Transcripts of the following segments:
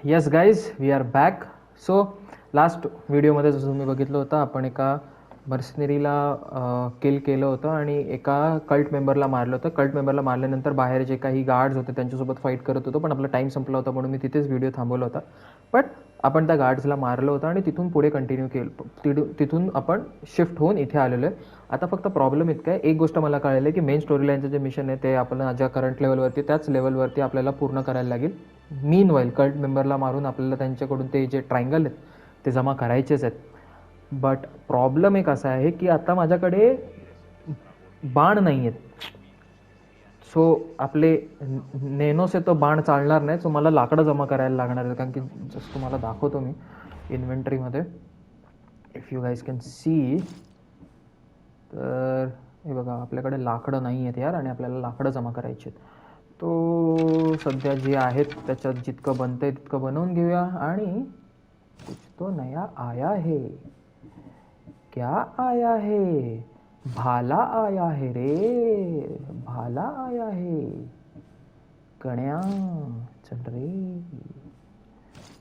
Yes guys, we are back. So last व्हिडिओमध्ये जसं तुम्ही बघितलं होतं, आपण एका मर्सनरीला किल केलं होतं आणि एका कल्ट मेंबरला मारलं होतं. कल्ट मेंबरला मारल्यानंतर बाहेर जे काही गार्ड्स होते त्यांच्यासोबत फाईट करत होतो, पण आपला टाईम संपला होता म्हणून मी तिथेच व्हिडिओ थांबवला होता. बट आपण त्या गार्ड्सला मारलं होतं आणि तिथून पुढे कंटिन्यू केलं. तिथून आपण शिफ्ट होऊन इथे आलेलो आहे. आता फक्त प्रॉब्लेम इतका आहे, एक गोष्ट मला कळलं आहे की मेन स्टोरी लाईनचं जे मिशन आहे ते आपल्याला ज्या करंट लेवलवरती त्याच लेवलवरती आपल्याला पूर्ण करायला लागेल. मीन वाईल कल्ट मेंबरला मारून आपल्याला त्यांच्याकडून ते जे ट्रायंगल आहेत ते जमा करायचेच आहेत. बट प्रॉब्लेम एक असा आहे की आता माझ्याकडे बाण नाही आहेत. सो आपले नेनोसे तो बाण चालणार नाही. सो मला लाकडं जमा करायला लागणार आहे, कारण की जसं तुम्हाला दाखवतो मी इन्व्हेंटरीमध्ये, if you guys can see. तर हे बघा, आपल्याकडे लाकडं नाही आहेत यार, आणि आपल्याला लाकडं जमा करायची आहेत. तो सध्या जे आहेत त्याच्यात जितकं बनतं आहे तितकं बनवून घेऊया. आणि कुछ तो नया आया है. क्या आया है? भाला आया है रे, भाला आया है कण्या. चल रे.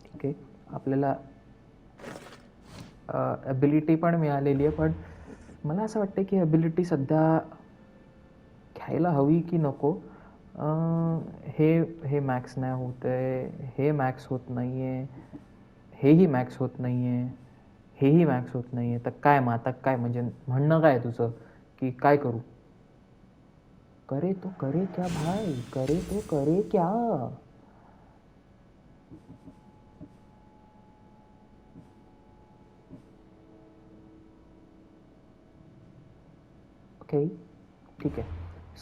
ठीक आहे, आपल्याला ॲबिलिटी पण मिळालेली आहे, पण मला असं वाटतं की ॲबिलिटी सध्या घ्यायला हवी की नको. हे मॅक्स नाही होत आहे, हे मॅक्स होत नाही आहे, हेही मॅक्स होत नाही आहे, हेही मॅक्स होत नाही आहे. तर काय मग आता काय, म्हणजे म्हणणं काय तुझं की काय करू? करे तो करे क्या भाई, करे तो करे क्या. ओके, ठीक आहे.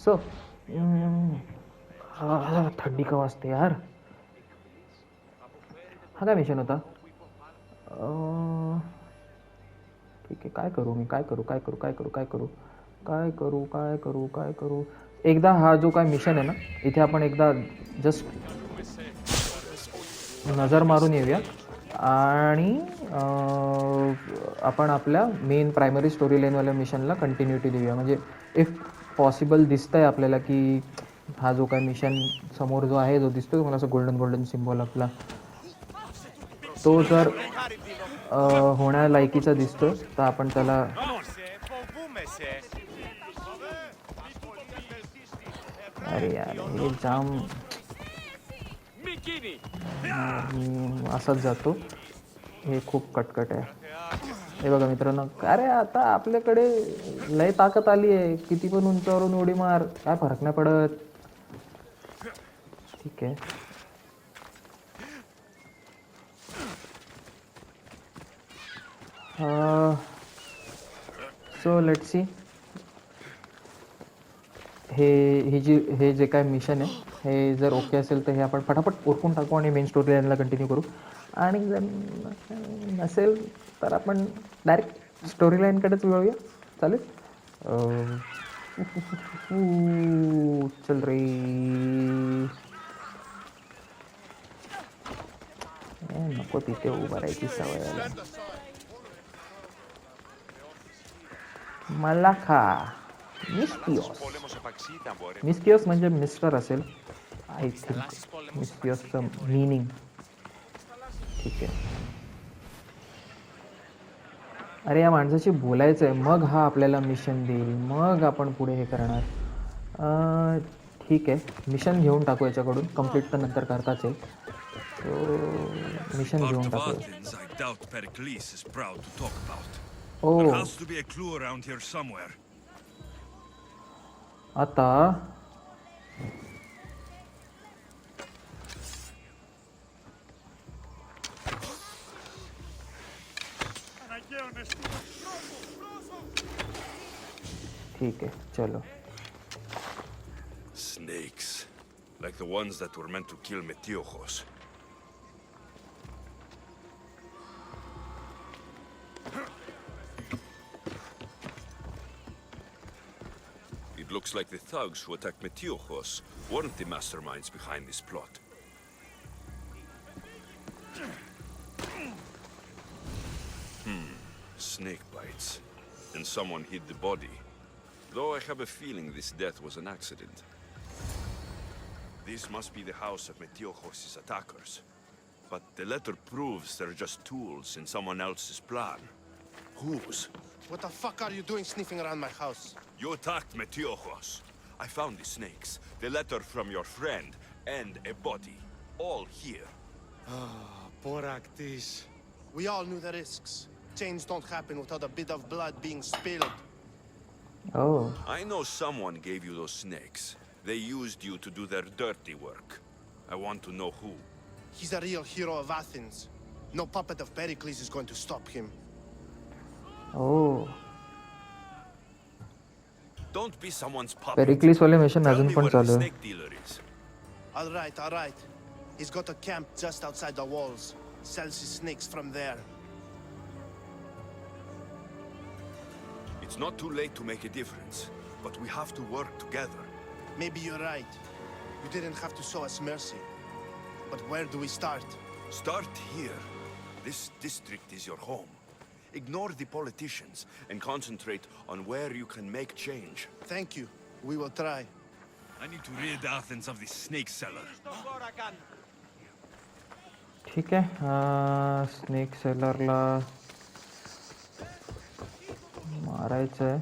सो थंडी का वाजते यार. हा काय मिशन होता? ठीक आहे, काय करू मी, काय करू काय करू काय करू काय करू काय करू काय करू काय करू. एकदा हा जो काय मिशन आहे ना, इथे आपण एकदा जस्ट नजर मारून येऊया आणि आपण आपल्या मेन प्रायमरी स्टोरी लाईनवाल्या मिशनला कंटिन्युटी देऊया. म्हणजे इफ पॉसिबल दिसतं आहे आपल्याला की हा जो काय मिशन समोर जो आहे, जो दिसतो मला असं गोल्डन गोल्डन सिम्बॉल आपला, तो जर होण्या लायकीचा दिसतो तर आपण त्याला. अरे यार, हे जाम असाच जातो. हे खूप कटकट आहे. हे बघा मित्रांनो, अरे आता आपल्याकडे लय ताकद आली आहे, किती पण उंचावरून उडी मार, काय फरक नाही पडत. ठीक आहे. So let's see. हे जे काय मिशन आहे हे जर ओके असेल तर हे आपण फटाफट उरकून टाकू आणि मेन स्टोरी लाईनला कंटिन्यू करू. आणि जर नसेल तर आपण डायरेक्ट स्टोरी लाईनकडेच वळूया. चालेल. चल रे. नको तिथे उभं राहायची सवय आला मला. खा मिस्टिओस. मिस्टिओस म्हणजे मिस्टर असेल आय थिंक, मिस्टिओसचं मीनिंग. ठीक आहे. अरे या माणसाशी बोलायचं आहे, मग हा आपल्याला मिशन देईल, मग आपण पुढे हे करणार. ठीक आहे, मिशन घेऊन टाकू याच्याकडून. कंप्लीट तर नंतर करताच येईल. तो मिशन घेऊन टाकू. ओ आता ठीक आहे, चलो. Snakes, like the ones that were meant to kill Metiojos. It looks like the thugs who attacked Metiojos weren't the masterminds behind this plot. Snake bites. And someone hid the body. Though I have a feeling this death was an accident. This must be the house of Metiojos' attackers. But the letter proves they're just tools in someone else's plan. Whose? What the fuck are you doing sniffing around my house? You attacked Metiojos. I found the snakes, the letter from your friend, and a body. All here. Boraktis. We all knew the risks. Change don't happen without a bit of blood being spilled. Oh. I know someone gave you those snakes. They used you to do their dirty work. I want to know who. He's a real hero of Athens. No puppet of Pericles is going to stop him. Oh. Don't be someone's puppet. पेरिक्लिस वाले mission Tell अजून me पण where the चालू आहे. snake dealer is. All right. He's got a camp just outside the walls. Sells his snakes from there. It's not too late to make a difference, but we have to work together. Maybe you're right. You didn't have to show us mercy. But where do we start? Start here. This district is your home. Ignore the politicians and concentrate on where you can make change. Thank you. We will try. I need to rid Athens of this snake seller. ठीक आहे. Snake सेलरला मारायचं आहे.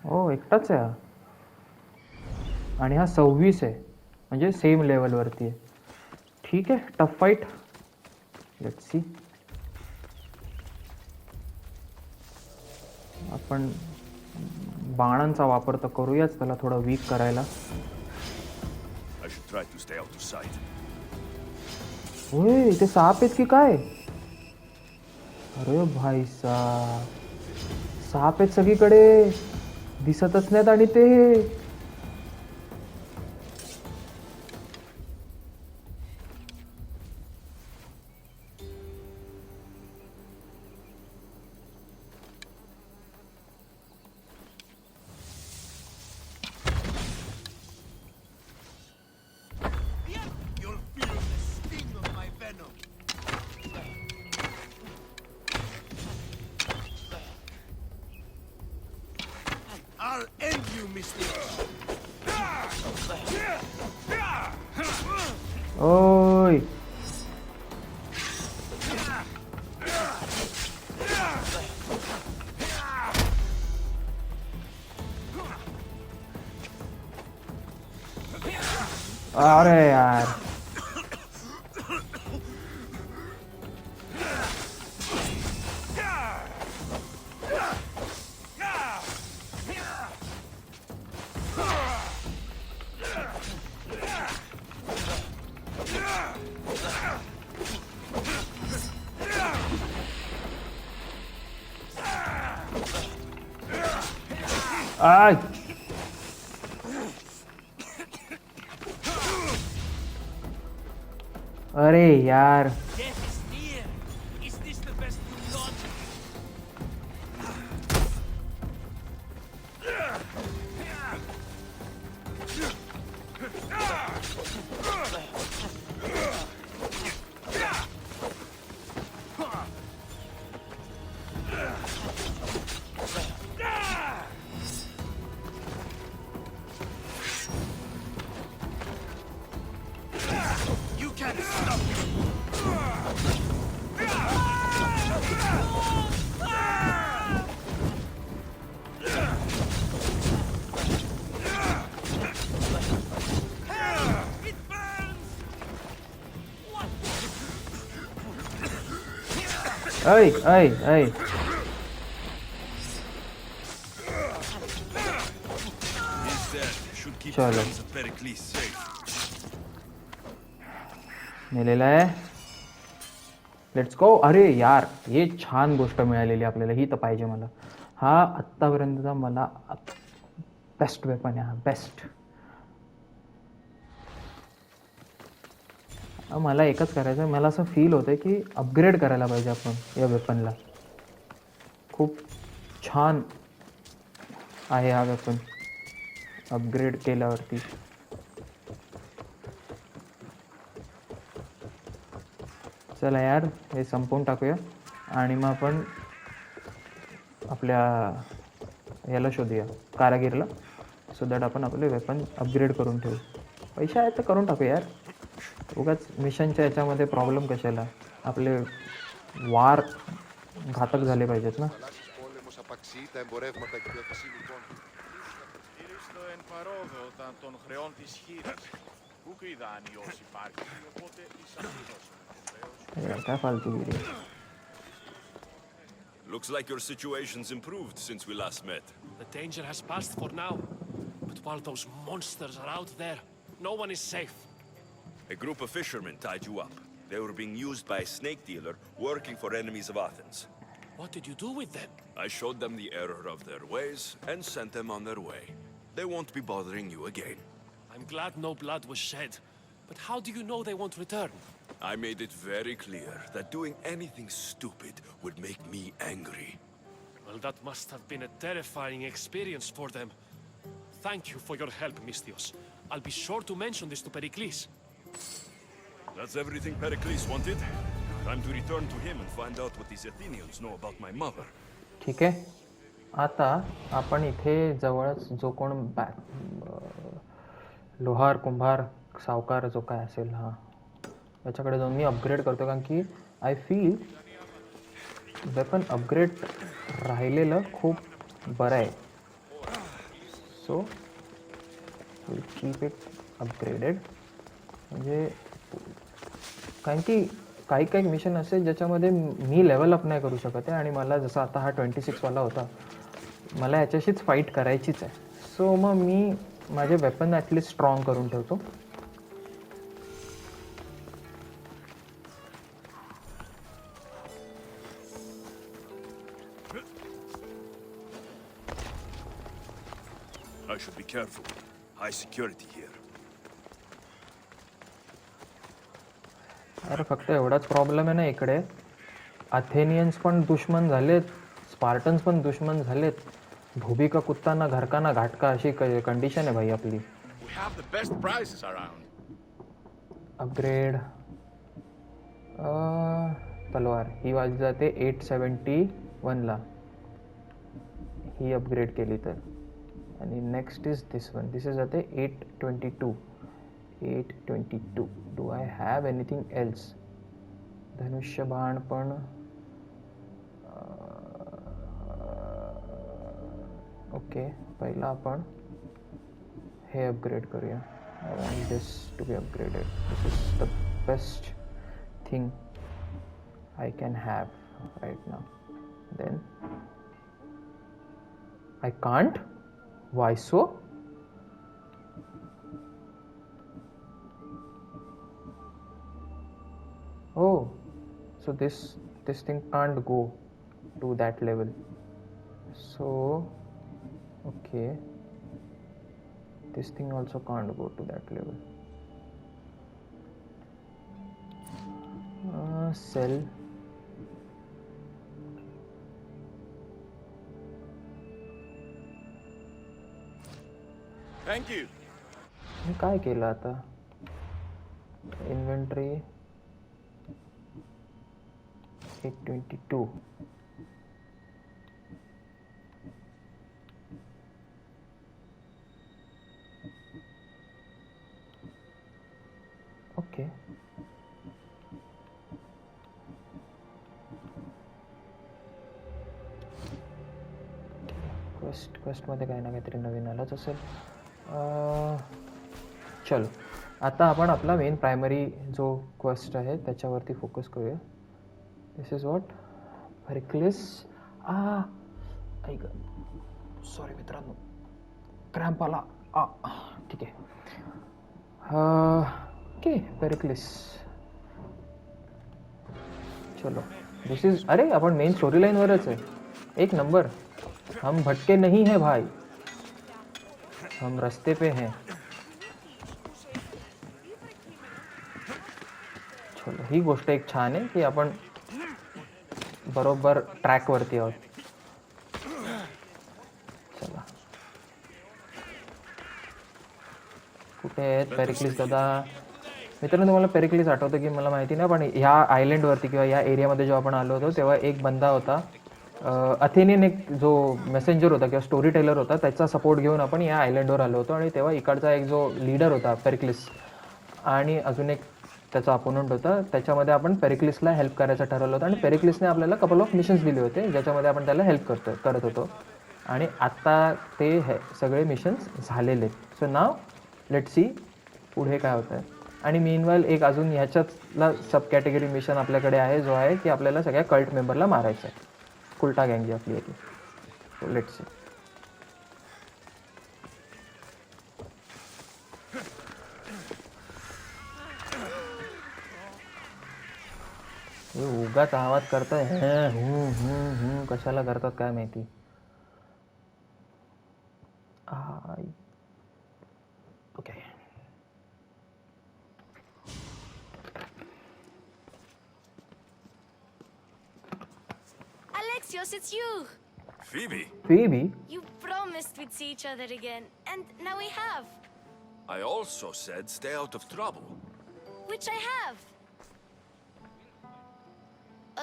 हो एकटाच आहे हा. आणि हा 26 आहे म्हणजे सेम लेवलवरती आहे. ठीक आहे. Tough fight. Let's see. आपण बाणांचा वापर तर करूयाच त्याला थोडं वीक करायला. I should try to stay out of sight. होय इथे साप आहेत की काय? अरे भाई साहब, साप आहेत सगळीकडे. दिसतच नाहीत आणि ते You'll feel the sting of my venom. I'll end you, mister. ओय अरे यार. आय अरे यार. Death is near. Is this the best you've got? You can't stop me. It burns! I I I His death should keep Chalo. friends of Pericles safe. नेलेला आहे. Let's go. अरे यार हे छान गोष्ट मिळालेली आपल्याला. ही तर पाहिजे मला. हा आत्तापर्यंतचा मला बेस्ट वेपन आहे हा. बेस्ट. मला एकच करायचं आहे. मला असं फील होतं की अपग्रेड करायला पाहिजे आपण या वेपनला. खूप छान आहे हा वेपन अपग्रेड केल्यावरती. चला यार हे संपवून टाकूया आणि मग आपण आपल्या याला शोधूया कारागीरला, सो दॅट आपण आपले वेपन अपग्रेड करून ठेवू. पैसे आहेत तर करून टाकू यार, उगाच मिशनच्या याच्यामध्ये प्रॉब्लेम कशाला. आपले वार घातक झाले पाहिजेत ना. काय फालतूगिरी. Looks like your situation's improved since we last met. The danger has passed for now. But while those monsters are out there, no one is safe. A group of fishermen tied you up. They were being used by a snake dealer working for enemies of Athens. What did you do with them? I showed them the error of their ways and sent them on their way. They won't be bothering you again. I'm glad no blood was shed. But how do you know they won't return? I made it very clear that doing anything stupid would make me angry. Well, that must have been a terrifying experience for them. Thank you for your help, Mystios. I'll be sure to mention this to Pericles. That's everything Pericles wanted. Time to return to him and find out what these Athenians know about my mother. ठीक आहे. आता आपण इथे जवळच जो कोण लोहार कुंभार सावकार जो काय असेल हा याच्याकडे जाऊन मी अपग्रेड करतो, कारण की आय फील वेपन अपग्रेड राहिलेलं खूप बरं आहे. So will keep it upgraded. म्हणजे कारण की काही काही मिशन असे ज्याच्यामध्ये मी लेवल अप नाही करू शकत आहे आणि मला जसं आता हा 26वाला होता, मला याच्याशीच फाईट करायचीच आहे. सो मग मी माझे वेपन ॲटलिस्ट स्ट्रॉंग करून ठेवतो. I should be careful. High security here. अरे फक्त एवढाच प्रॉब्लेम आहे ना इकडे. अथेनियन्स पण दुश्मन झालेत, स्पार्टन्स पण दुश्मन झालेत. धोबी का कुत्ता ना घर का ना घाट का अशी कंडिशन आहे भाई आपली. We have the best prices around. Upgrade तलवार ही वाजली जाते 871ला, ही अपग्रेड केली तर. आणि next is this one, this is जाते 822. Do I have anything else. धनुष्य बाण पण ओके. पहिला आपण हे अपग्रेड करूया. I want this to be upgraded. This is the best thing I can have right now. Then I can't. Why so? Oh, so this thing can't go to that level. So, okay, this thing also can't go to that level. Sell. Thank you. मी काय केलं आता. Inventory 822. Okay. क्वेस्टमध्ये काही ना काहीतरी नवीन आलंच असेल. चलो आता आपण आपला मेन प्रायमरी जो क्वेस्ट आहे त्याच्यावरती फोकस करूया. This is what पेरिक्लिस. ऐक सॉरी मित्रांनो, क्रॅम्प आला. ठीक आहे. ओके पेरिक्लिस. चलो दिस इज, अरे आपण मेन स्टोरी लाईनवरच आहे. एक नंबर. हम भटके नहीं है भाई, हम रस्ते पे हैं. चलो ही गोष्ट एक छान आहे की आपण बरोबर ट्रॅकवरती आहोत. चला कुठे आहेत पेरिक्लिस दादा? मित्रांनो तुम्हाला पेरिक्लिस आठवतं की मला माहिती नाही, पण ह्या आयलंडवरती किंवा या एरियामध्ये जेव्हा आपण आलो होतो तेव्हा एक बंदा होता अथेनियन, एक जो मेसेंजर होता किंवा स्टोरी टेलर होता, त्याचा सपोर्ट घेऊन आपण या आयलंडवर आलो होतो. आणि तेव्हा इकडचा एक जो लीडर होता पेरिक्लिस आणि अजून एक त्याचा अपोनंट होता, त्याच्यामध्ये आपण पेरिक्लिसला हेल्प करायचं ठरवलं होतं. आणि पेरिक्लिसने आपल्याला कपल ऑफ मिशन्स दिले होते ज्याच्यामध्ये आपण त्याला हेल्प करत होतो. आणि आत्ता ते सगळे मिशन्स झालेले आहेत. सो नाव लेट सी पुढे काय होतं आहे. आणि मीनवाईल एक अजून ह्याच्यातला सब कॅटेगरी मिशन आपल्याकडे आहे, जो आहे की आपल्याला सगळ्या कल्ट मेंबरला मारायचं आहे. कुलटा गँग जी आपली आहे. So let see. हे उगाच आवाज करताय, कशाला करतात काय माहिती. Okay. Alexios, it's you! Phoebe, Phoebe? You promised we'd see each other again, and now we have. I also said stay out of trouble. Which I have.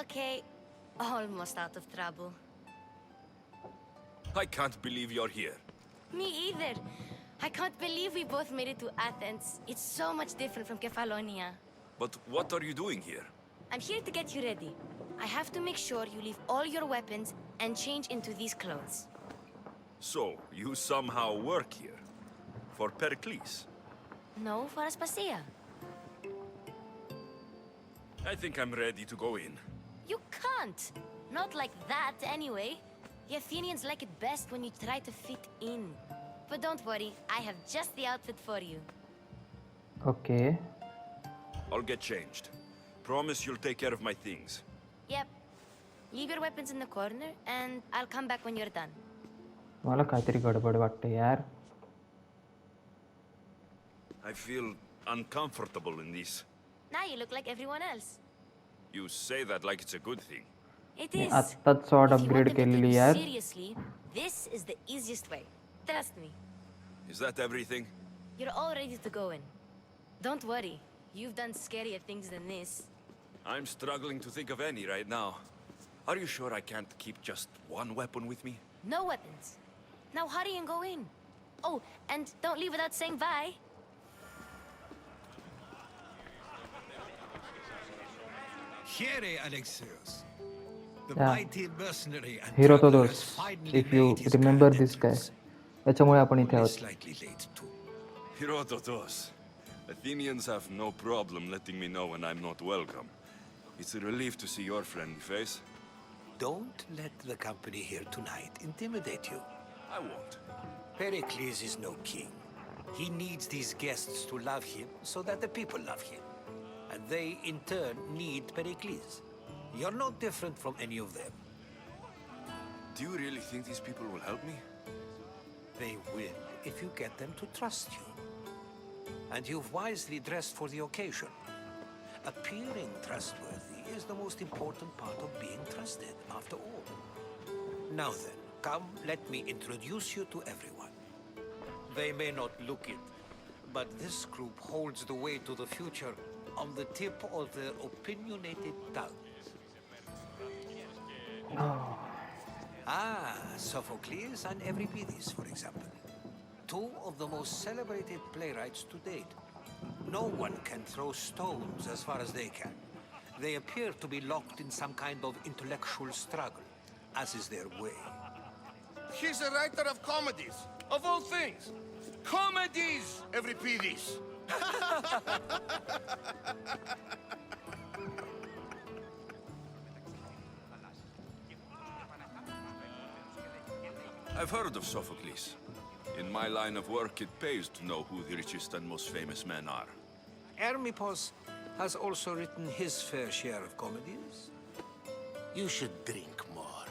Okay, almost out of trouble. I can't believe you're here. Me either. I can't believe we both made it to Athens. It's so much different from Kefalonia. But what are you doing here? I'm here to get you ready. I have to make sure you leave all your weapons and change into these clothes. So, you somehow work here? For Pericles? No, for Aespasia. I think I'm ready to go in. You can't! Not like that, anyway. The Athenians like it best when you try to fit in. But don't worry, I have just the outfit for you. Okay. I'll get changed. Promise you'll take care of my things. Yep. Leave your weapons in the corner, and I'll come back when you're done. मला काहीतरी गडबड वाटते यार. I feel uncomfortable in these. Now you look like everyone else. You say that like it's a good thing. It is. आत्ताच sort If you want upgrade them to take केलेली you यार. seriously, this is the easiest way. Trust me. Is that everything? You're all ready to go in. Don't worry. You've done scarier things than this. I'm struggling to think of any right now. Are you sure I can't keep just one weapon with me? No weapons. Now hurry and go in. Oh, and don't leave without saying bye. Here, Alexios. The Yeah. mighty mercenary and Herodotus, traveler has finally if you made his remember grand this guy. entrance. त्याच्यामुळे आपण इथे Only आहोत. slightly late too. Herodotus. Athenians have no problem letting me know when I'm not welcome. It's a relief to see your friendly face. Don't let the company here tonight intimidate you. I won't. Pericles is no king. He needs these guests to love him so that the people love him. And they, in turn, need Pericles. You're no different from any of them. Do you really think these people will help me? They will if you get them to trust you. And you've wisely dressed for the occasion. Appearing trustworthy is the most important part of being trusted, after all. Now then, come, let me introduce you to everyone. They may not look it, but this group holds the way to the future on the tip of their opinionated tongues. Sophocles and Euripides, for example. Two of the most celebrated playwrights to date. No one can throw stones as far as they can. They appear to be locked in some kind of intellectual struggle, as is their way. He's a writer of comedies, of all things. Comedies, Euripides. I've heard of Sophocles. In my line of work, it pays to know who the richest and most famous men are. Hermippos has also written his fair share of comedies. You should drink more.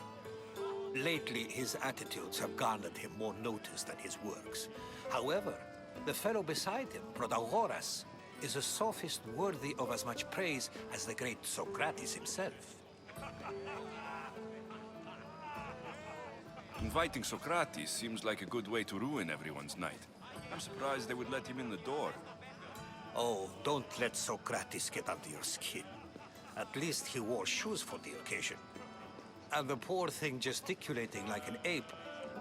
Lately, his attitudes have garnered him more notice than his works. However, the fellow beside him, Protagoras, is a sophist worthy of as much praise as the great Socrates himself. Inviting Socrates seems like a good way to ruin everyone's night. I'm surprised they would let him in the door. Oh, don't let Socrates get under your skin. At least he wore shoes for the occasion. And the poor thing gesticulating like an ape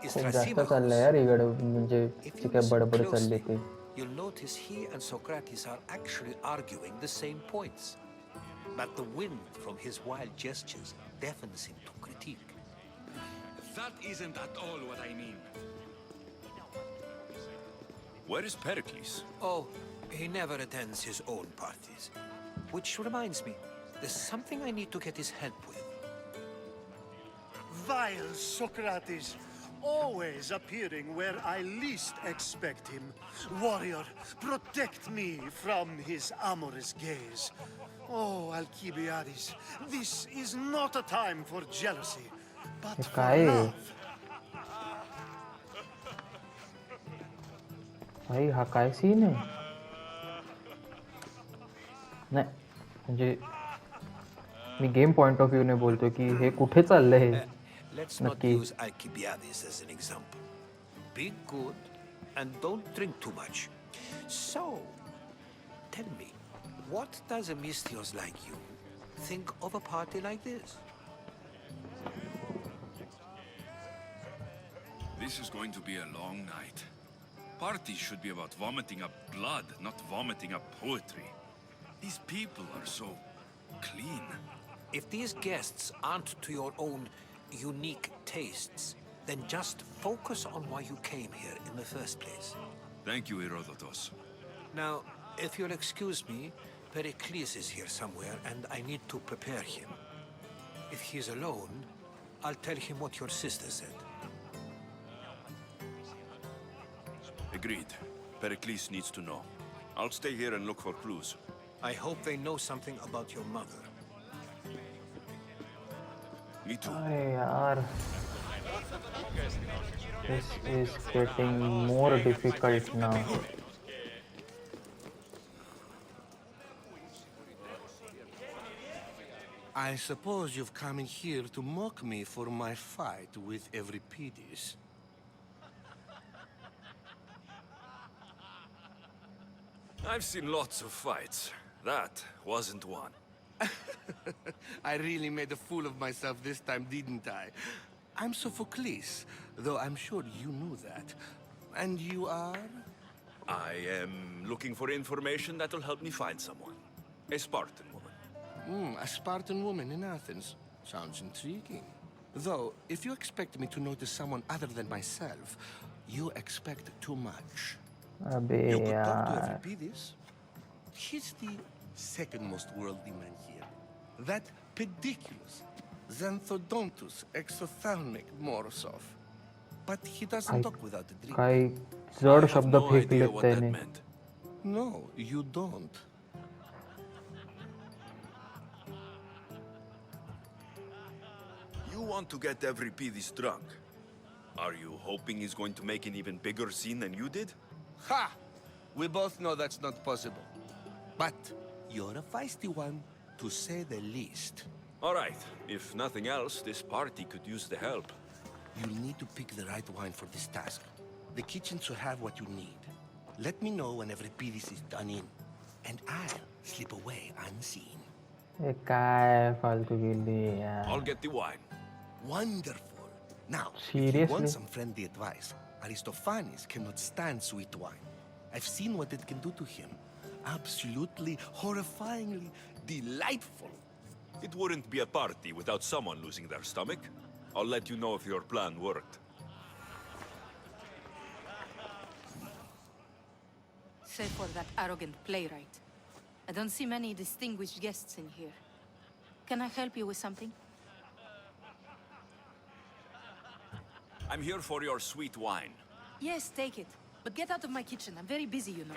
is खूप जास्त चाललंय यार इकडे म्हणजे If ji you काय listen बडबड चालली closely, ती. you'll notice he and Socrates are actually arguing the same points. But the wind from his wild gestures deafens him to critique. That isn't at all what I mean. Where is Pericles? Oh, he never attends his own parties. Which reminds me, there's something I need to get his help with. Vile Socrates, always appearing where I least expect him. Warrior, protect me from his amorous gaze. Oh, Alcibiades, this is not a time for jealousy, but for काय love. भाई हा काय scene आहे? नाही म्हणजे मी game point of view ने बोलतो की हे कुठे चाललंय. Let's not Naki. use Alcibiades as an example. Be good and don't drink too much. So, tell me, what does a Misthios like you think of a party like this? This is going to be a long night. Parties should be about vomiting up blood, not vomiting up poetry. These people are so clean. If these guests aren't to your own unique tastes, then just focus on why you came here in the first place. Thank you, Herodotus. Now, if you'll excuse me, Pericles is here somewhere and I need to prepare him. If he's alone, I'll tell him what your sister said. Agreed. Pericles needs to know. I'll stay here and look for clues. I hope they know something about your mother. Me too. अरे यार, this is getting more difficult now. I suppose you've come in here to mock me for my fight with Euripides. I've seen lots of fights. That wasn't one. I really made a fool of myself this time, didn't I? I'm Sophocles, though I'm sure you knew that. And you are? I am looking for information that will help me find someone. A Spartan woman. A Spartan woman in Athens. Sounds intriguing. Though, if you expect me to notice someone other than myself, you expect too much. अबे You could talk to यार, Euripides. He's the second most worldly man here. That pediculous, Xanthodontus exophthalmic Morosov. But he doesn't talk without a drink. काही I जड have शब्द no idea फेकलेत what that त्याने. meant. No, you don't. You want to get Euripides drunk. Are you hoping he's going to make an even bigger scene than you did? Ha! We both know that's not possible. But you're a feisty one, to say the least. All right. If nothing else, this party could use the help. You'll need to pick the right wine for this task. The kitchen should have what you need. Let me know when Euripides is done in, and I'll slip away unseen. हे काय फालतू गेली यार. I'll get the wine. Wonderful. Now, if you Seriously? want some friendly advice, Aristophanes cannot stand sweet wine. I've seen what it can do to him. Absolutely, horrifyingly delightful. It wouldn't be a party without someone losing their stomach. I'll let you know if your plan worked. Save for that arrogant playwright. I don't see many distinguished guests in here. Can I help you with something? I'm here for your sweet wine. Yes, take it. But get out of my kitchen. I'm very busy, you know.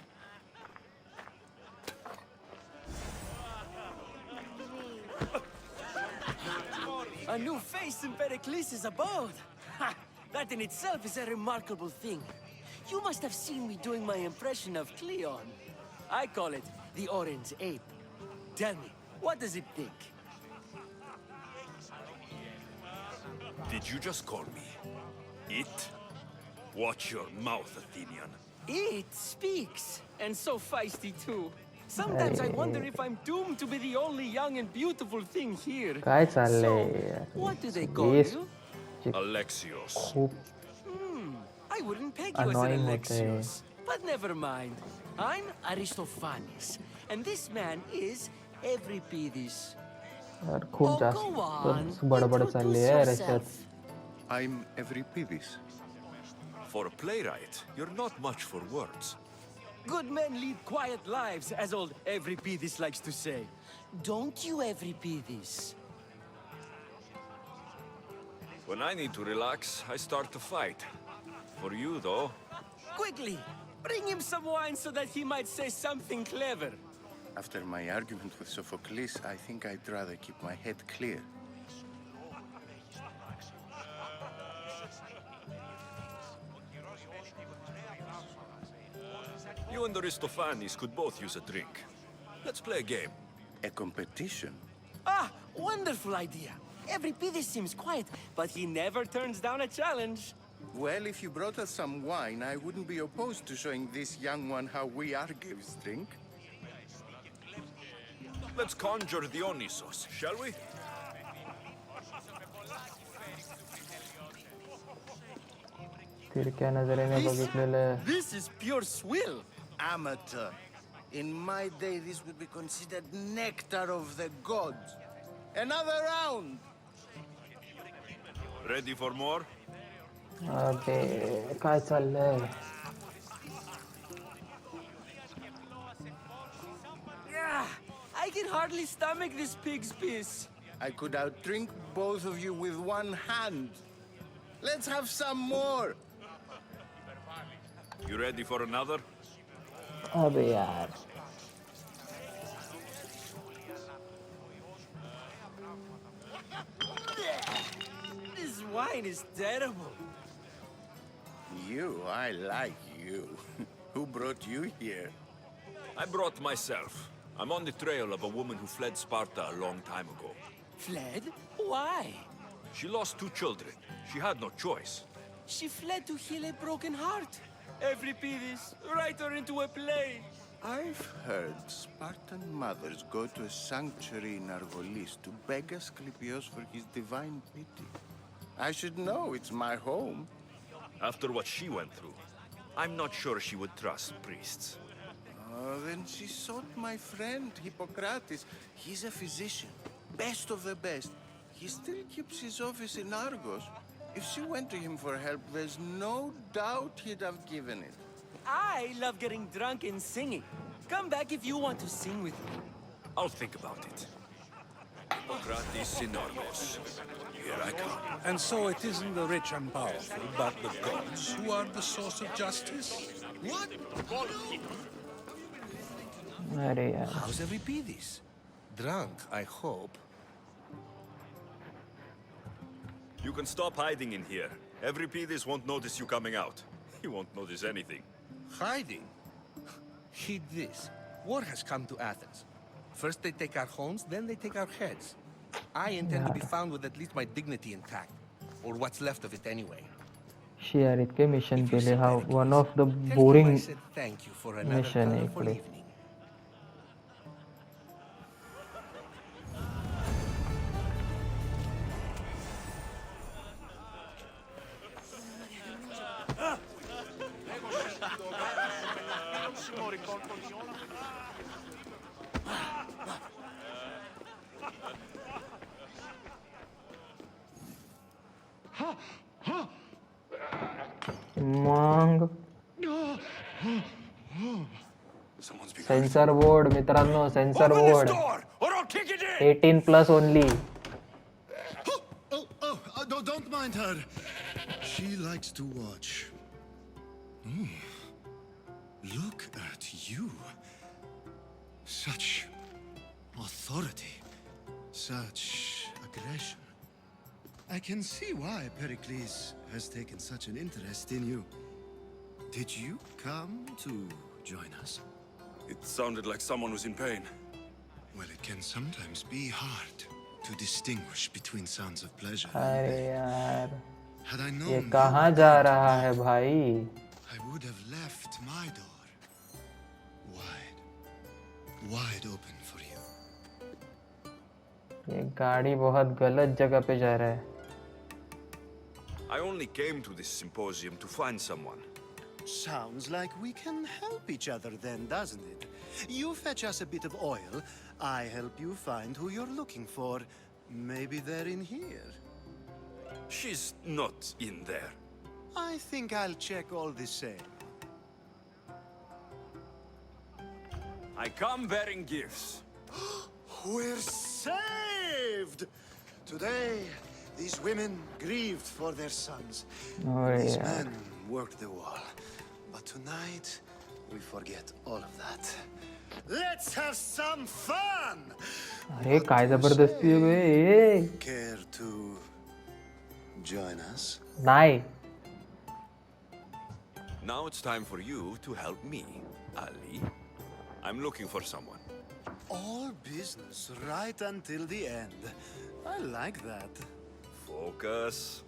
A new face in Pericles' abode! Ha! That in itself is a remarkable thing. You must have seen me doing my impression of Cleon. I call it the Orange Ape. Tell me, what does it think? Did you just call me It? Watch your mouth, Athenian. It speaks, and so feisty too. Sometimes I wonder if I'm doomed to be the only young and beautiful thing here. काय So, चाललंय what do they call Yes. you? Alexios. खूप I wouldn't peg you as an Annoying Alexios, but never mind. I'm Aristophanes, and this man is Euripides. यार खूप Oh, go on. जास्त बडबड चालली आहे यार याच्यात. I'm Euripides. For a playwright, you're not much for words. Good men lead quiet lives, as old Euripides likes to say. Don't you, Euripides? When I need to relax, I start to fight. For you, though, Quickly, bring him some wine so that he might say something clever. After my argument with Sophocles, I think I'd rather keep my head clear. you and Aristophanes could both use a drink. Let's play a game. A competition? Ah, wonderful idea. Euripides seems quiet, but he never turns down a challenge. Well, if you brought us some wine, I wouldn't be opposed to showing this young one how we Argives drink. Let's conjure Dionysos, shall we? तिरक्या नजरेने बघितलेलं This is pure swill. Amateur. In my day, this would be considered nectar of the gods. Another round! Ready for more? अबे काय चाललंय Yeah, I can hardly stomach this pig's piss. I could outdrink both of you with one hand. Let's have some more! You ready for another? अबे यार This wine is terrible. You, I like you. Who brought you here? I brought myself. I'm on the trail of a woman who fled Sparta a long time ago. Fled? Why? She lost 2 children. She had no choice. She fled to heal a broken heart. Euripides, write her into a play. I've heard Spartan mothers go to a sanctuary in Argolis to beg Asclepios for his divine pity. I should know, it's my home. After what she went through, I'm not sure she would trust priests. Then she sought my friend, Hippocrates. He's a physician, best of the best. He still keeps his office in Argos. If she went to him for help, there's no doubt he'd have given it. I love getting drunk and singing. Come back if you want to sing with me. I'll think about it. Hippocrates in Argos. Here I come. And so it isn't the rich and powerful, but the gods who are the source of justice? What? अरे यार How's Euripides? Drunk, I hope. You can stop hiding in here. Euripides won't notice you coming out. He won't notice anything. Hiding? Heed this. War has come to Athens. First they take our homes, then they take our heads. I intend to be found with at least my dignity intact. Or what's left of it anyway. Share इतके mission केले हा one of the Tell him I boring said thank you for another mission आहे colorful इकडे evening. मग censor board मित्रांनो censor board or I'll kick it in! 18+ only No, don't mind her. She likes to watch. Look at you. Such authority. Such aggression. I can see why Pericles has taken such an interest in you. Did you come to join us? It sounded like someone was in pain. Well, it can sometimes be hard to distinguish between sounds of pleasure. अरे यार Had I known ये कहाँ जा रहा है भाई? I would have left my door wide open for you. ये गाड़ी बहुत गलत जगह पे जा रहा है. I only came to this symposium to find someone. Sounds like we can help each other then, doesn't it? You fetch us a bit of oil, I help you find who you're looking for. Maybe they're in here. She's not in there. I think I'll check all the same. I come bearing gifts. We're saved! Today, these women grieved for their sons. Oh, These yeah. men worked the wall. But tonight, we forget all of that. Let's have some fun! अरे काय जबरदस्ती है बे? Care to join us? नाही. Now it's time for you to help me, Ali. I'm looking for someone. All business right until the end. I like that. Focus.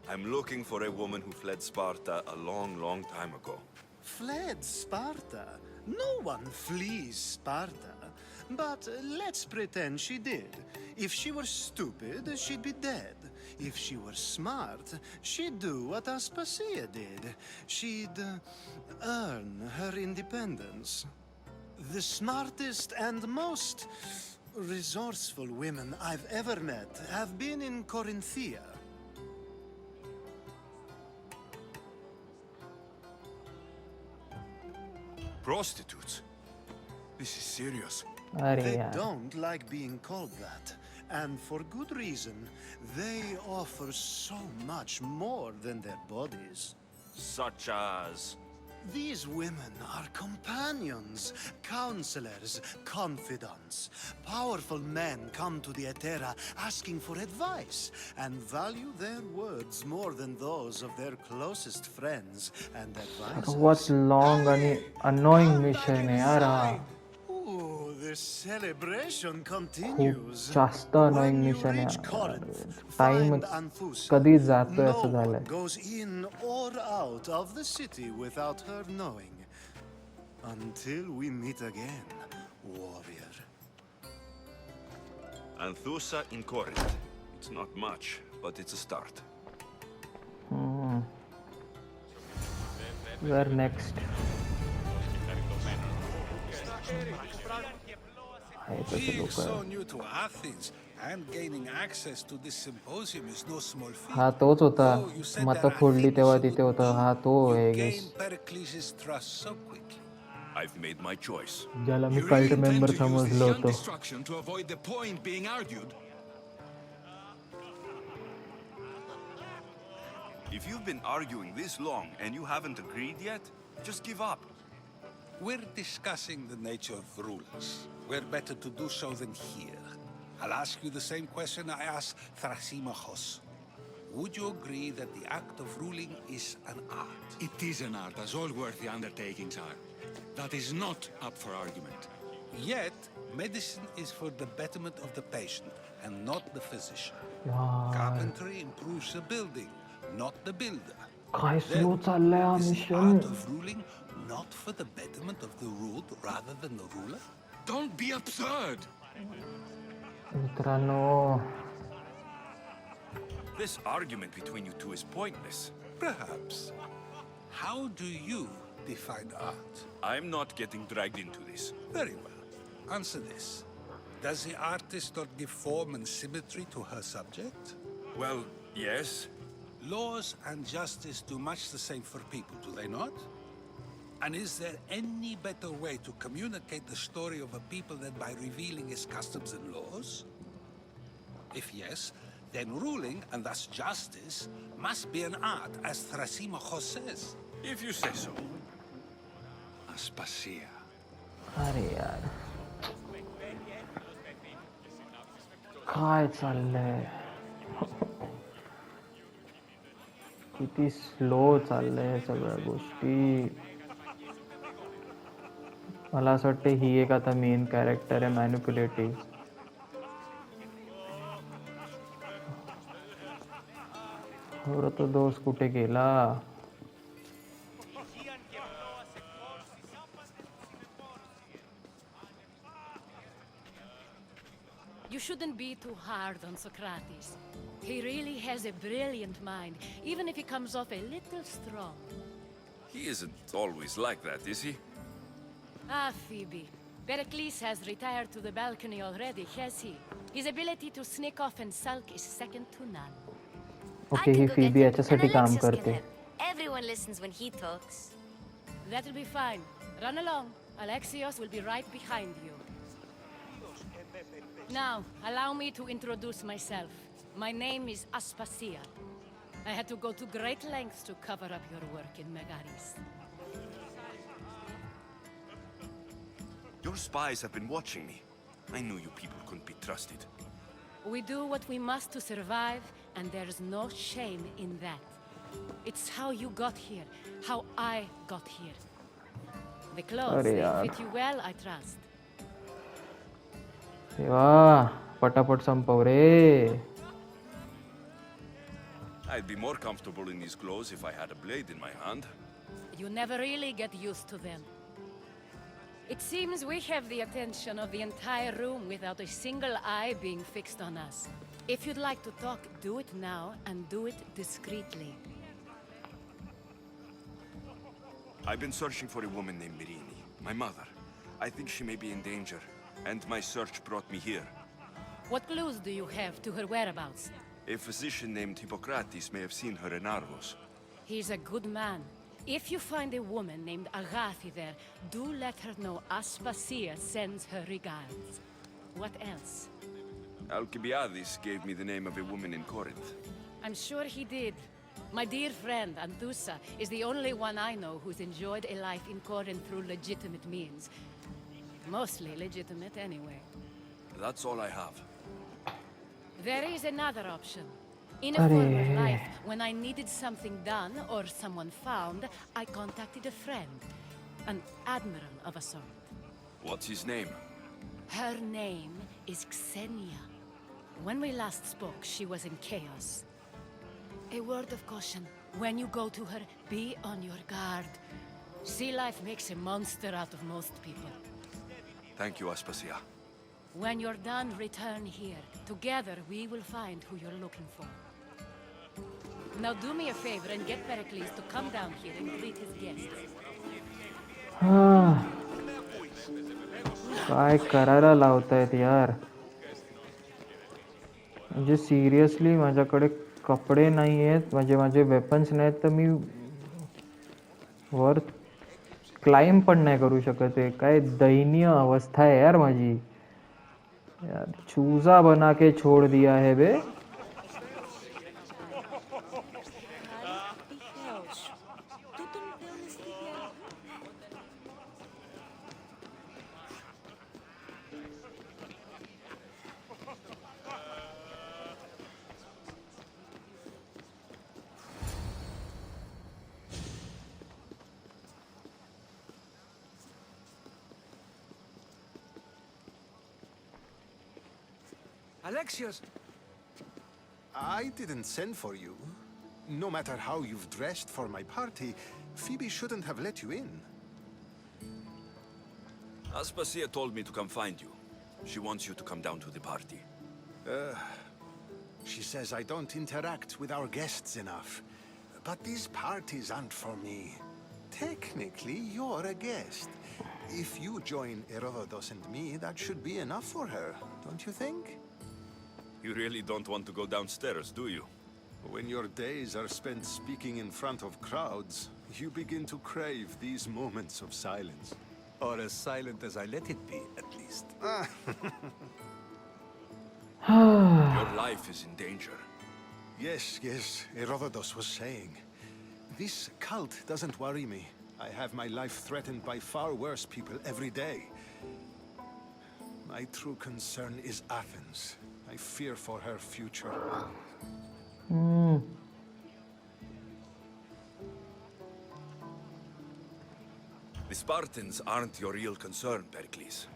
I'm looking for a woman who fled Sparta a long, long time ago. Fled Sparta? No one flees Sparta. But let's pretend she did. If she were stupid, she'd be dead. If she were smart, she'd do what Aespasia did. She'd earn her independence. The smartest and most resourceful women I've ever met have been in Corinthia. Prostitutes? This is serious. अरे They यार. don't like being called that. And for good reason. They offer so much more than their bodies. Such as... These women are companions, counselors, confidants. Powerful men come to the Etera asking for advice and value their words more than those of their closest friends and advisors. What long आणि annoying mission आहे यार हा. Ooh, the celebration खूप continues. जास्त annoying When you mission reach आहे Corinth, यार. find Time Anthusa. कधी जातोय No असं one झालंय. goes in or out of the city without her knowing. Until we meet again, warrior. Anthusa in Corinth. It's not much, but it's a start. Where next? Being so new to Athens and gaining access to this symposium is no small feat. हा तोच होता. Oh, you said मत there are फोडली things तेव्हा you तिथे would होता. do. हा तो आहे You guess. gain Pericles' trust so quickly. I've made my choice. ज्याला मी You cult really member intend to use this समजलो young होतो. distraction to avoid the point being argued? If you've been arguing this long and you haven't agreed yet, just give up. We're discussing the nature of rulers. We're better to do so than here. I'll ask you the same question I asked Thrasymachos. Would you agree that the act of ruling is an art? It is an art, as all worthy undertakings are. That is not up for argument. Yet, medicine is for the betterment of the patient and not the physician. यार Carpentry improves the building, not the builder. काय slow चाललंय हा Is the mission. art of ruling not for the betterment of the ruled rather than the ruler? Don't be absurd! मित्रांनो This argument between you two is pointless. Perhaps. How do you define art? I'm not getting dragged into this. Very well. Answer this. Does the artist not give form and symmetry to her subject? Well, yes. Laws and justice do much the same for people, do they not? And is there any better way to communicate the story of a people than by revealing its customs and laws? If yes, then ruling, and thus justice, must be an art, as Thrasymachos says. If you say so. Aespasia. अरे यार काय चाललंय. किती slow चाललंय सगळ्या गोष्टी. मला असं वाटतं ही एक आता मेन कॅरेक्टर आहे मॅनिप्युलेटिव्ह. बरं तो दोस्त कुठे गेला? You shouldn't be too hard on Socrates. He really has a brilliant mind, even if he comes off a little strong. He isn't always like that, is he? Ah, Phoebe. Pericles has retired to the balcony already, has he? His ability to sneak off and sulk is second to none. Okay, he Phoebe याच्यासाठी काम करते. Everyone listens when he talks. That'll be fine. Run along. Alexios will be right behind you. Now, allow me to introduce myself. My name is Aespasia. I had to go to great lengths to cover up your work in Megaris. Your spies have been watching me. I knew you people couldn't be trusted. We do what we must to survive, and there's no shame in that. It's how you got here, how I got here. The clothes, they fit you well, I trust. देवा, पटापट संपव रे. I'd be more comfortable in these clothes if I had a blade in my hand. You never really get used to them. It seems we have the attention of the entire room without a single eye being fixed on us. If you'd like to talk, do it now, and do it discreetly. I've been searching for a woman named Mirini, my mother. I think she may be in danger, and my search brought me here. What clues do you have to her whereabouts? A physician named Hippocrates may have seen her in Argos. He's a good man. If you find a woman named Agathi there, do let her know Aespasia sends her regards. What else? Alcibiades gave me the name of a woman in Corinth. I'm sure he did. My dear friend, Anthusa, is the only one I know who's enjoyed a life in Corinth through legitimate means. Mostly legitimate, anyway. That's all I have. There is another option. In a former life, when I needed something done or someone found, I contacted a friend. An admiral of a sort. What's his name? Her name is Xenia. When we last spoke, she was in chaos. A word of caution. When you go to her, be on your guard. Sea life makes a monster out of most people. Thank you, Aespasia. When you're done, return here. Together, we will find who you're looking for. Now do me a favor and get Pericles to come down here and greet his guests. काय करायला लावतायत यार. म्हणजे seriously माझ्याकडे कपडे नाही आहेत, माझे weapons नाहीत, तर मी वर क्लाइंब पण नाही करू शकत आहे. काय दयनीय अवस्था है यार माझी. यार चूजा बना के छोड़ दिया है बे. Alexios! I didn't send for you. No matter how you've dressed for my party, Phoebe shouldn't have let you in. Aespasia told me to come find you. She wants you to come down to the party. She says I don't interact with our guests enough. But these parties aren't for me. Technically, you're a guest. If you join Herodotus and me, that should be enough for her, don't you think? You really don't want to go downstairs, do you? When your days are spent speaking in front of crowds, you begin to crave these moments of silence. Or as silent as I let it be, at least. Your life is in danger. Yes, Herodotus was saying. This cult doesn't worry me. I have my life threatened by far worse people every day. My true concern is Athens. I fear for her future. The Spartans aren't your real concern, Pericles.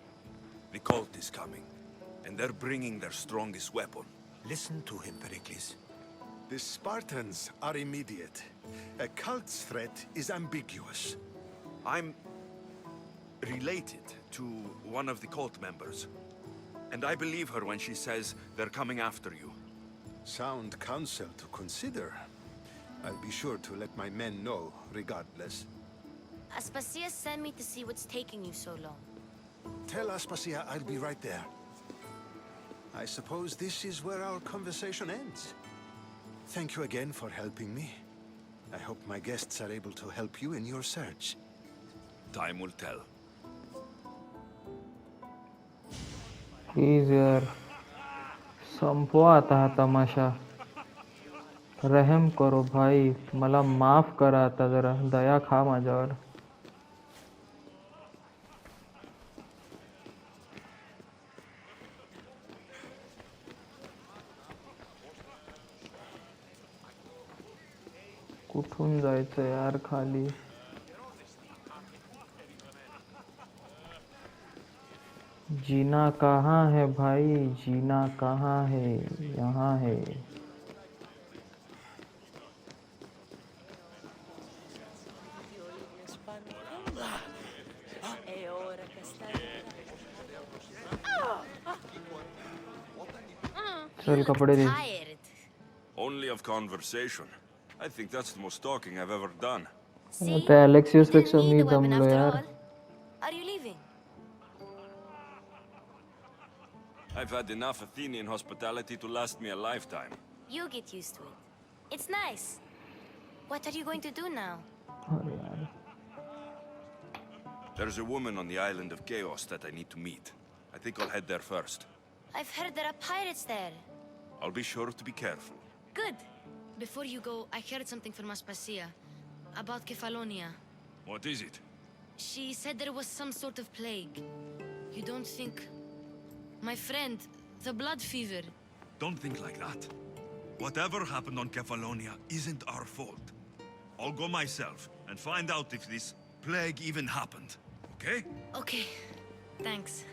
The cult is coming, and they're bringing their strongest weapon. Listen to him, Pericles. The Spartans are immediate. A cult's threat is ambiguous. I'm related to one of the cult members. And I believe her when she says they're coming after you. Sound counsel to consider. I'll be sure to let my men know, regardless. Aespasia sent me to see what's taking you so long. Tell Aespasia I'll be right there. I suppose this is where our conversation ends. Thank you again for helping me. I hope my guests are able to help you in your search. Time will tell. Please यार संपवा आता हा तमाशा. रहम करो भाई, मला माफ करा आता, जरा दया खा माझ्यावर. कुठून जायचं यार खाली? जीना कहाँ है भाई, जीना कहाँ है? यहाँ है. चल कपड़े दे. Only of conversation. I think that's the most talking I've ever done. ते अलेक्सियस पेक्षा मी दमलो यार. Are you leaving? I've had enough Athenian hospitality to last me a lifetime. You get used to it. It's nice. What are you going to do now? अरे यार. There's a woman on the island of Chaos that I need to meet. I think I'll head there first. I've heard there are pirates there. I'll be sure to be careful. Good. Before you go, I heard something from Aespasia about Kefalonia. What is it? She said there was some sort of plague. You don't think... My friend, the blood fever. Don't think like that. Whatever happened on Kefalonia isn't our fault. I'll go myself and find out if this plague even happened. Okay? Okay. Thanks.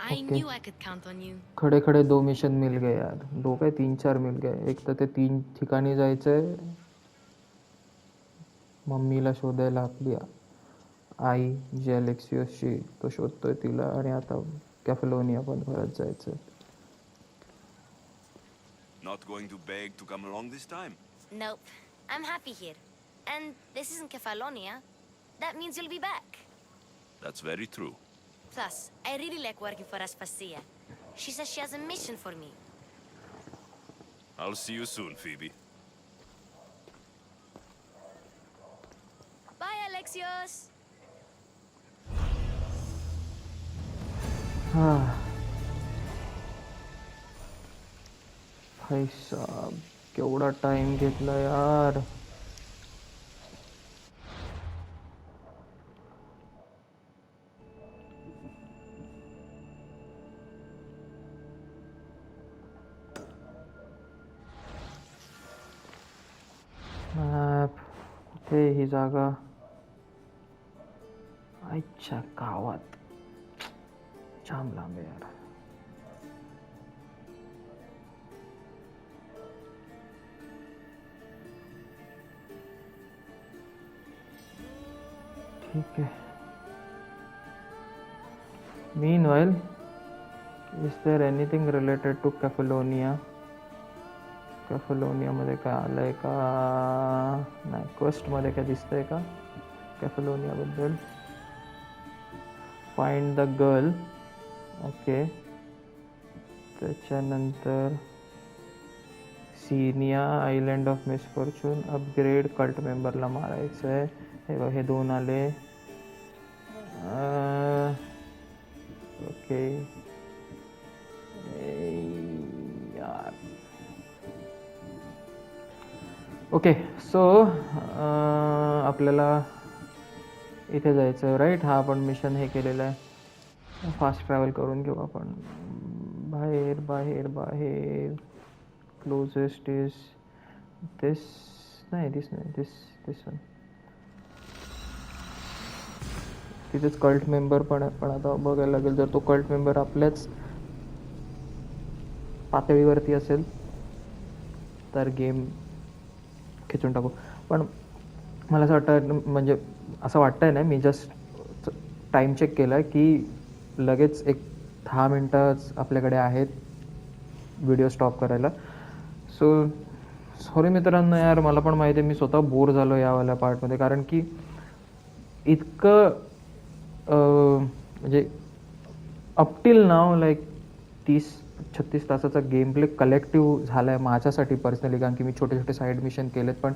I knew I could count on you. खडे खडे 2 mission मिल गए यार. 2 काय 3-4 मिल गए. एक तर ते 3 ठिकाणी जायचंय. मम्मीला शोधायला आपली आई जी अलेक्सियसची, तो शोधतोय तिला, आणि आता कॅफेलोनिया पण परत जायचंय. Not going to beg to come along this time? Nope. I'm happy here. And this isn't Kefalonia. That means you'll be back. That's very true. Plus, I really like working for Aespasia. She says she has a mission for me. I'll see you soon, Phoebe. Bye, Alexios! भाई साहब केवढा time घेतला यार. कुठे ही जागा? आईच्या गावात. जाम लांब यार. ठीक है. Meanwhile, is there anything related to Kefalonia? Kefalonia मध्ये काय आलंय का? नाही. क्वेस्ट मध्ये काय दिसतंय का Kefalonia बद्दल? Find the girl. ओके. त्याच्यानंतर सिनिया island of misfortune upgrade cult मेंबरला मारायचं आहे. हे 2 आले. ओके यार. ओके सो आपल्याला इथे जायचं राईट. हा आपण मिशन हे केलेलं आहे. फास्ट ट्रॅव्हल करून घेऊ आपण. बाहेर बाहेर बाहेर. Closest is this. नाही दिस नाही. This one. तिथेच कल्ट मेंबर पण आहे, पण आता बघायला लागेल. जर तो कल्ट मेंबर आपल्याच पातळीवरती असेल तर गेम खिचून टाकू. पण मला असं वाटतं, म्हणजे असं वाटतं आहे ना, मी जस्ट टाईम चेक केला की लगेच एक 10 मिनटंच आपल्याकडे आहेत व्हिडिओ स्टॉप करायला. सो सॉरी मित्रांनो, यार मला पण माहिती आहे मी स्वतः बोर झालो यावाल्या पार्टमध्ये, कारण की इतकं म्हणजे अपटिल नाव लाईक 30-36 तासाचा गेम प्ले कलेक्टिव्ह झाला आहे माझ्यासाठी पर्सनली, कारण की मी छोटे छोटे साईड मिशन केलेत. पण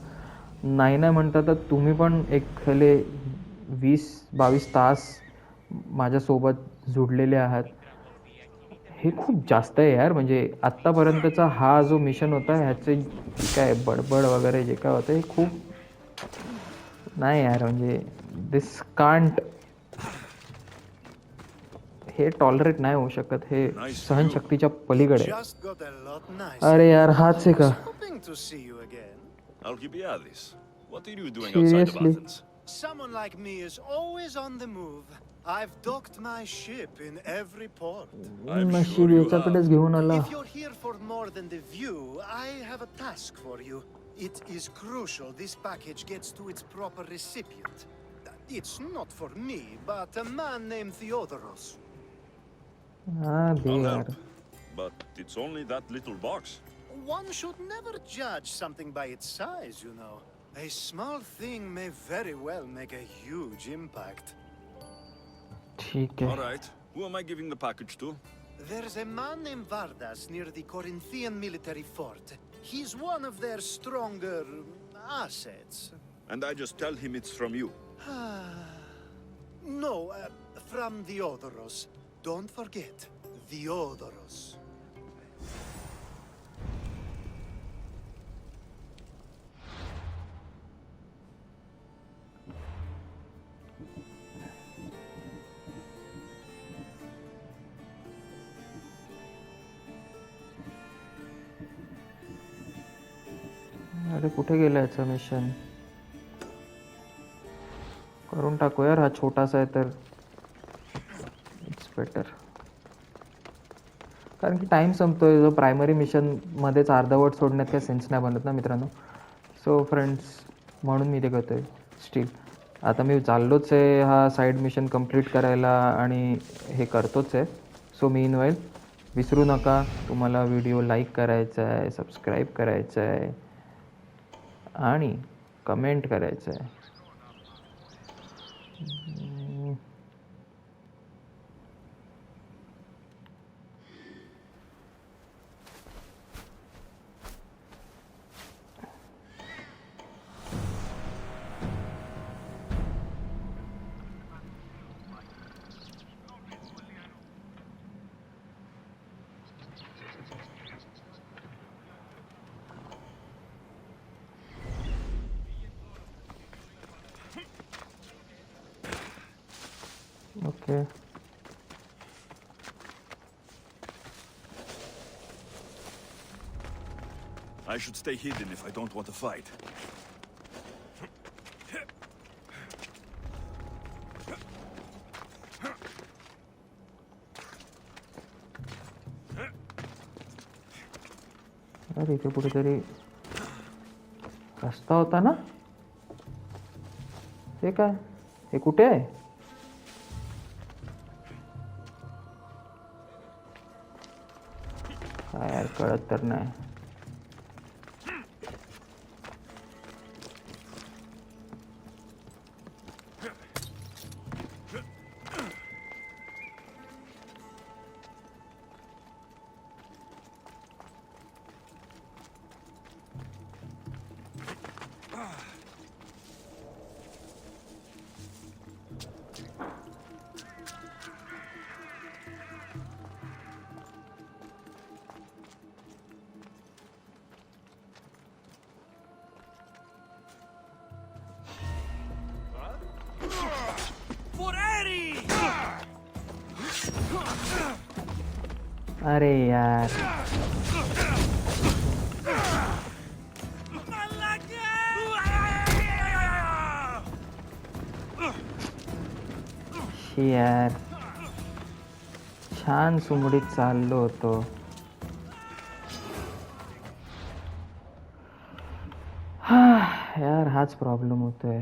नाही म्हणता तर तुम्ही पण एक खले 20-22 तास माझ्यासोबत जुडलेले आहात. हे खूप जास्त आहे यार. म्हणजे आत्तापर्यंतचा हा जो मिशन होता ह्याचे काय बडबड वगैरे जे काय होतं हे खूप नाही यार. म्हणजे दिस कांट, हे टॉलरेट नाही होऊ शकत. हे सहनशक्तीच्या पलीकडे. अरे यार हाच आहे का? Seriously Someone like me is always on the move. I've docked my ship in every port. नशीब याच्याकडेच घेऊन आला. If you're here for more than the view, I have a task for you. It is crucial this package gets to its proper recipient. It's not for me, but a man named Theodoros. दे यार. But it's only that little box. One should never judge something by its size, you know. A small thing may very well make a huge impact. ठीक है. All right. Who am I giving the package to? There's a man named Vardas near the Corinthian military fort. He's one of their stronger assets. And I just tell him it's from you. No, from Theodoros. Don't forget, Theodoros. अरे कुठे गेलं याचं mission? करून टाकू यार, हा छोटासा आहे तर इट्स बेटर. कारण की टाईम संपतोय. जो प्रायमरी मिशनमध्येच अर्धवट सोडण्यात काही सेन्स नाही बनत ना मित्रांनो. सो फ्रेंड्स, म्हणून मी ते करतो आहे. स्टील आता मी चाललोच आहे हा साईड मिशन कंप्लीट करायला आणि हे करतोच आहे. सो मी इनवाईल विसरू नका, तुम्हाला व्हिडिओ लाईक करायचा आहे, सबस्क्राईब करायचं आहे आणि कमेंट करायचं आहे. Okay. I should stay hidden if I don't want to fight. अरे इथे कुठेतरी रस्ता होता ना? हे काय? हे कुठे आहे? काय यार कळत तर नाही. अरे यार यार छान सुमडीत चाललो होतो. यार हाच प्रॉब्लेम होतोय.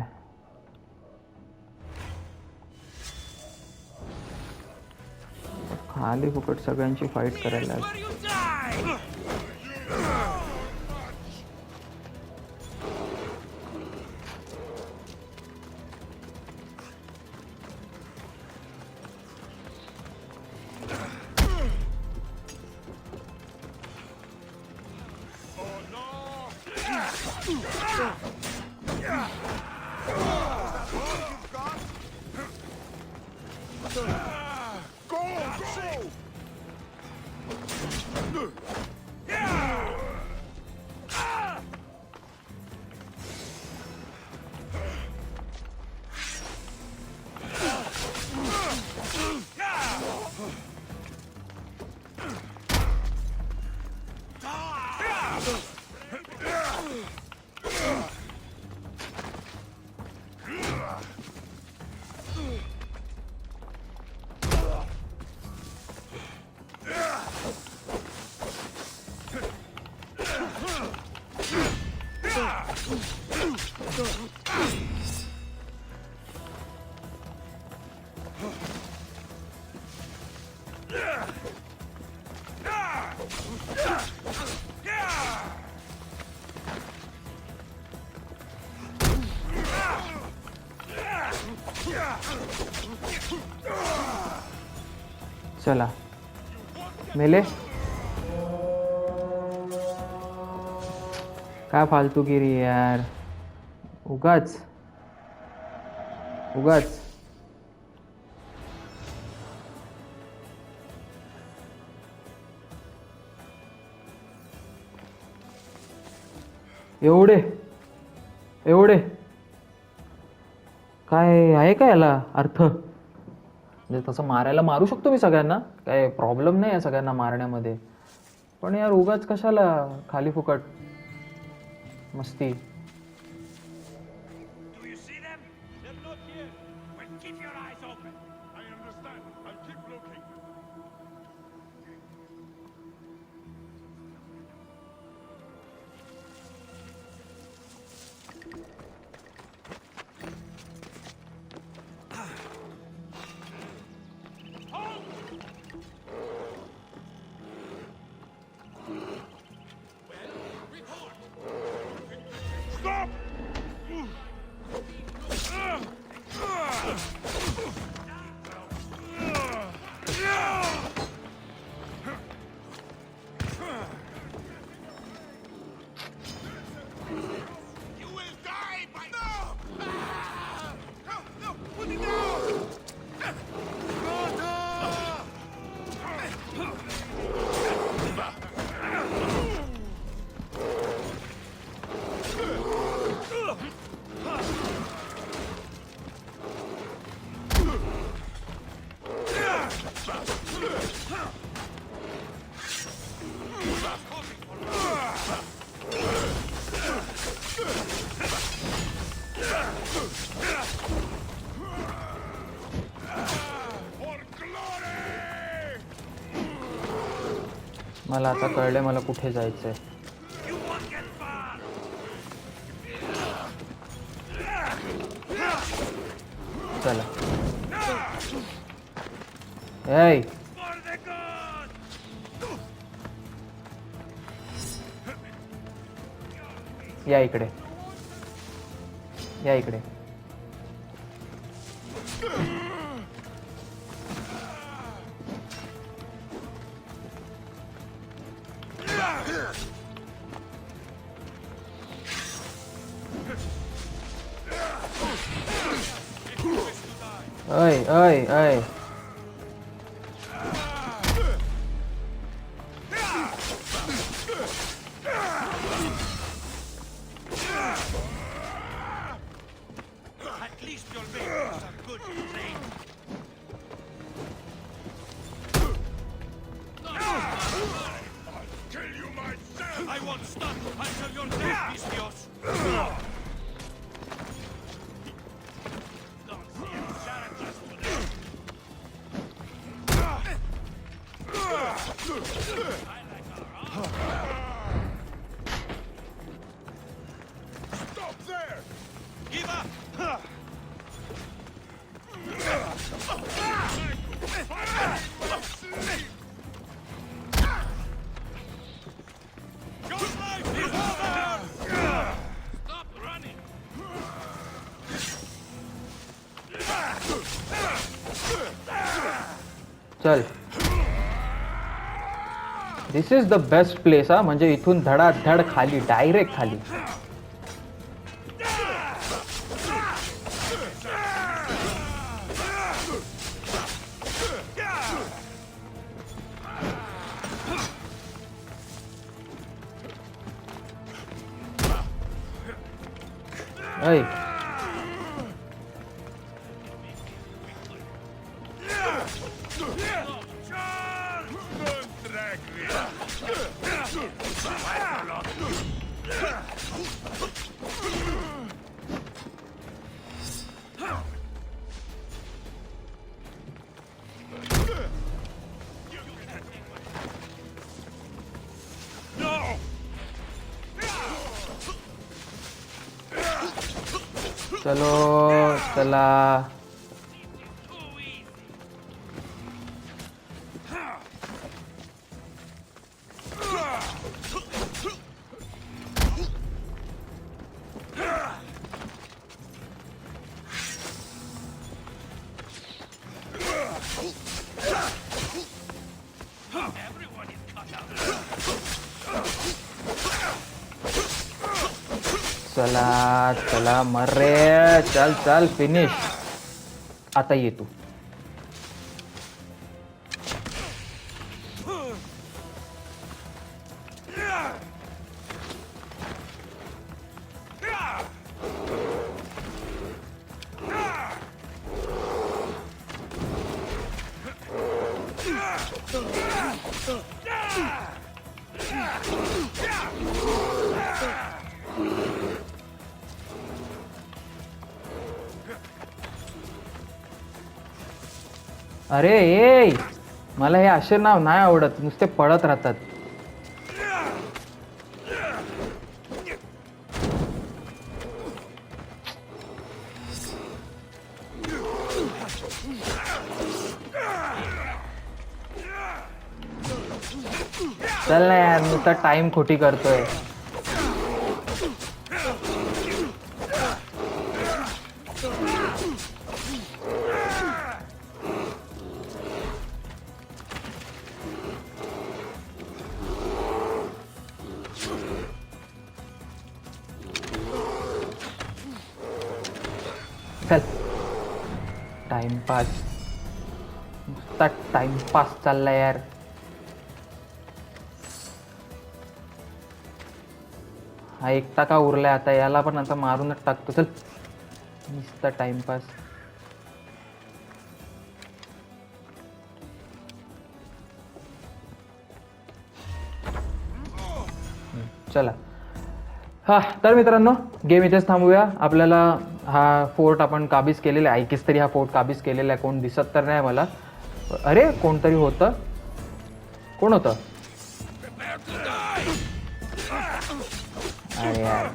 खाली फुकट सगळ्यांची फाईट करायला. चला मेले. काय फालतूगिरी यार. उगाच उगाच. एवढे एवढे काय आहे का याला अर्थ? म्हणजे तसं मारायला मारू शकतो मी सगळ्यांना, काय प्रॉब्लेम नाही आहे सगळ्यांना मारण्यामध्ये, पण यार उगाच कशाला खाली फुकट मस्ती. मला आता कळले मला कुठे जायचंय. चला ए या इकडे या इकडे. Oi, oi, oi. At least your victims are good trained. I'll kill you myself! I won't stop until you're dead, Vistios! चल, this is the best place हा, म्हणजे इथून धडाधड खाली, डायरेक्ट खाली. ऐ चलो चला. चला चला मर रे, चल चल फिनिश. आता ये तू. अरे ए, मला हे असे नाव नाही आवडत, नुसते पळत राहतात. चल ना यार, नुसता टाइम खोटी करतोय. चल, टाइमपास, नुसता टाइमपास चालला यार. हा एकटा का उरलाय आता, याला पण आता मारूनच टाकतो. चल, नुसता टाइमपास. चला. हा, तर मित्रांनो, गेम इथेच थांबूया. आपल्याला हा फोर्ट आपण काबीज केलेला आहे. ऐकीस तरी हा फोर्ट काबीज केलेला आहे. कोण दिसत तर नाही मला. अरे कोणतरी होतं. कोण होतं? अरे यार,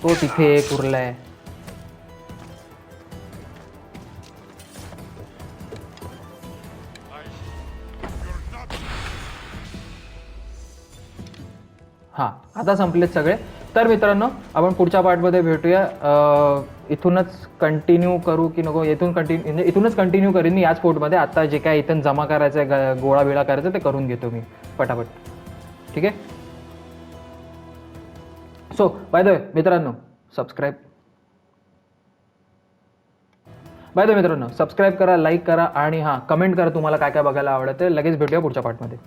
तो तिथे एक उरलाय. हा, आता संपलेत सगळे. तर मित्रांनो, आपण पुढच्या पार्टमध्ये भेटूया. इथूनच कंटिन्यू करू की नको, इथूनच कंटिन्यू करीन मी याच फोर्टमध्ये. आता जे काय इथून जमा करायचं आहे, गोळा बिळा करायचं, ते करून घेतो मी पटापट. ठीक आहे. सो बाय द वे मित्रांनो, सबस्क्राईब करा, लाईक करा आणि हां, कमेंट करा तुम्हाला काय काय बघायला आवडतं. लगेच भेटूया पुढच्या पार्टमध्ये.